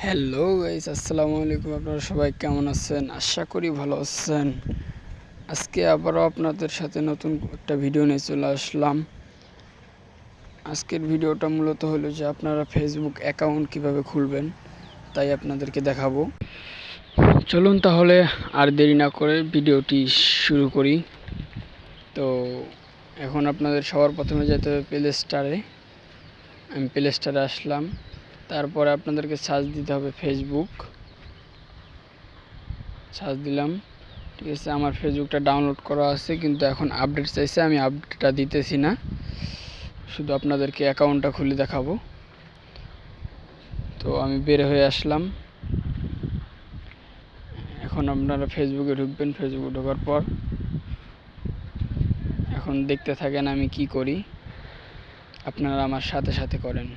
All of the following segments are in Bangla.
হ্যালো গাইস, আসসালামু আলাইকুম। আপনারা সবাই কেমন আছেন? আশা করি ভালো আছেন। আজকে আবারও আপনাদের সাথে নতুন একটা ভিডিও নিয়ে চলে আসলাম। আজকের ভিডিওটা মূলত হলো যে আপনারা ফেসবুক অ্যাকাউন্ট কিভাবে খুলবেন তাই আপনাদেরকে দেখাবো। চলুন তাহলে আর দেরি না করে ভিডিওটি শুরু করি। তো এখন আপনাদের সবার প্রথমে যেতে হবে প্লে স্টোরে। আমি প্লে স্টোরে আসলাম। তারপরে আপনাদেরকে সার্চ দিতে হবে ফেসবুক। সার্চ দিলাম, ঠিক আছে। আমার ফেসবুকটা ডাউনলোড করা আছে, কিন্তু এখন আপডেট চাইছে, আমি আপডেটটা দিতেছি না, শুধু আপনাদেরকে অ্যাকাউন্টটা খুলে দেখাবো। তো আমি বের হয়ে আসলাম। এখন আপনারা ফেসবুকে ঢুকবেন। ফেসবুকে ঢোকার পর এখন দেখতে থাকেন আমি কি করি, আপনারা আমার সাথে সাথে করেন।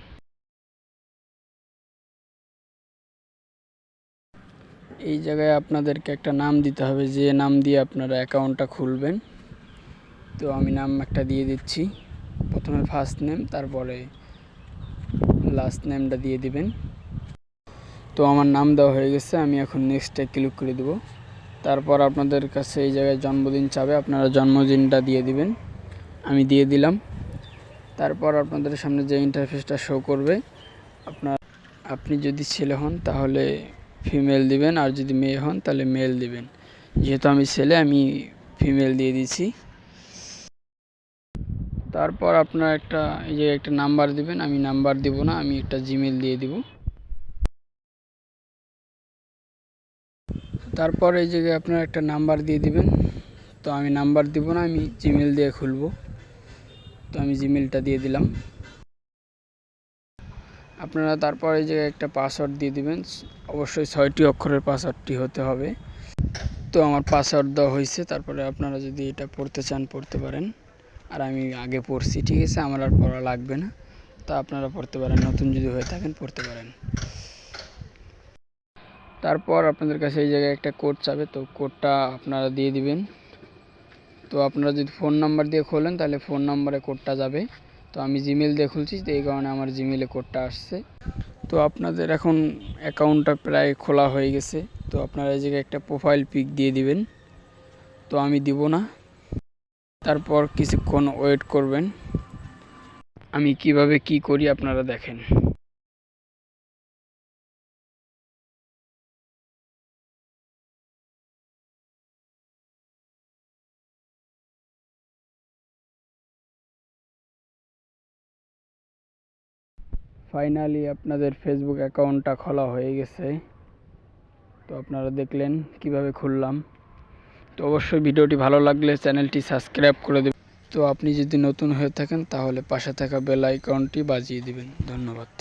এই জায়গায় আপনাদেরকে একটা নাম দিতে হবে, যে নাম দিয়ে আপনারা অ্যাকাউন্টটা খুলবেন। তো আমি নাম একটা দিয়ে দিচ্ছি। প্রথমে ফার্স্ট নেম, তারপরে লাস্ট নেমটা দিয়ে দিবেন। তো আমার নাম দেওয়া হয়ে গেছে, আমি এখন নেক্সটে ক্লিক করে দেব। তারপর আপনাদের কাছে এই জায়গায় জন্মদিন চাবে, আপনারা জন্মদিনটা দিয়ে দিবেন। আমি দিয়ে দিলাম। তারপর আপনাদের সামনে যে ইন্টারফেসটা শো করবে, আপনি যদি ছেলে হন তাহলে ফিমেল দিবেন, আর যদি মেয়ে হন তাহলে মেল দিবেন। যেহেতু আমি ছেলে, আমি ফিমেল দিয়ে দিছি। তারপর আপনার এই যে একটা নাম্বার দিবেন। আমি নাম্বার দিব না, আমি একটা জিমেল দিয়ে দিব। তারপর এই জায়গায় আপনার একটা নাম্বার দিয়ে দিবেন। তো আমি নাম্বার দিব না, আমি জিমেল দিয়ে খুলবো। তো আমি জিমেলটা দিয়ে দিলাম। আপনারা তারপর এই জায়গায় একটা পাসওয়ার্ড দিয়ে দিবেন। অবশ্যই 6টি অক্ষরের পাসওয়ার্ডটি হতে হবে। তো আমার পাসওয়ার্ড দেওয়া হয়েছে। তারপরে আপনারা যদি এটা পড়তে চান পড়তে পারেন, আর আমি আগে পড়ছি, ঠিক আছে, আমার আর পড়া লাগবে না। তা আপনারা পড়তে পারেন, নতুন যদি হয়ে থাকেন পড়তে পারেন। তারপর আপনাদের কাছে এই জায়গায় একটা কোড চাবে, তো কোডটা আপনারা দিয়ে দিবেন। তো আপনারা যদি ফোন নাম্বার দিয়ে খোলেন তাহলে ফোন নাম্বারে কোডটা যাবে। তো আমি জিমেল দিয়ে খুলছি, তো এই কারণে আমার জিমেলে কোডটা আসছে। তো আপনাদের এখন অ্যাকাউন্টটা প্রায় খোলা হয়ে গেছে। তো আপনারা এই জায়গায় একটা প্রোফাইল পিক দিয়ে দিবেন। তো আমি দিব না। তারপর কিছুক্ষণ ওয়েট করবেন। আমি কিভাবে কি করি আপনারা দেখেন। ফাইনালি আপনাদের ফেসবুক অ্যাকাউন্টটা খোলা হয়ে গেছে। তো আপনারা দেখলেন কিভাবে খুললাম। তো অবশ্যই ভিডিওটি ভালো লাগলে চ্যানেলটি সাবস্ক্রাইব করে দেবেন। তো আপনি যদি নতুন হয়ে থাকেন তাহলে পাশে থাকা বেল আইকনটি বাজিয়ে দিবেন। ধন্যবাদ।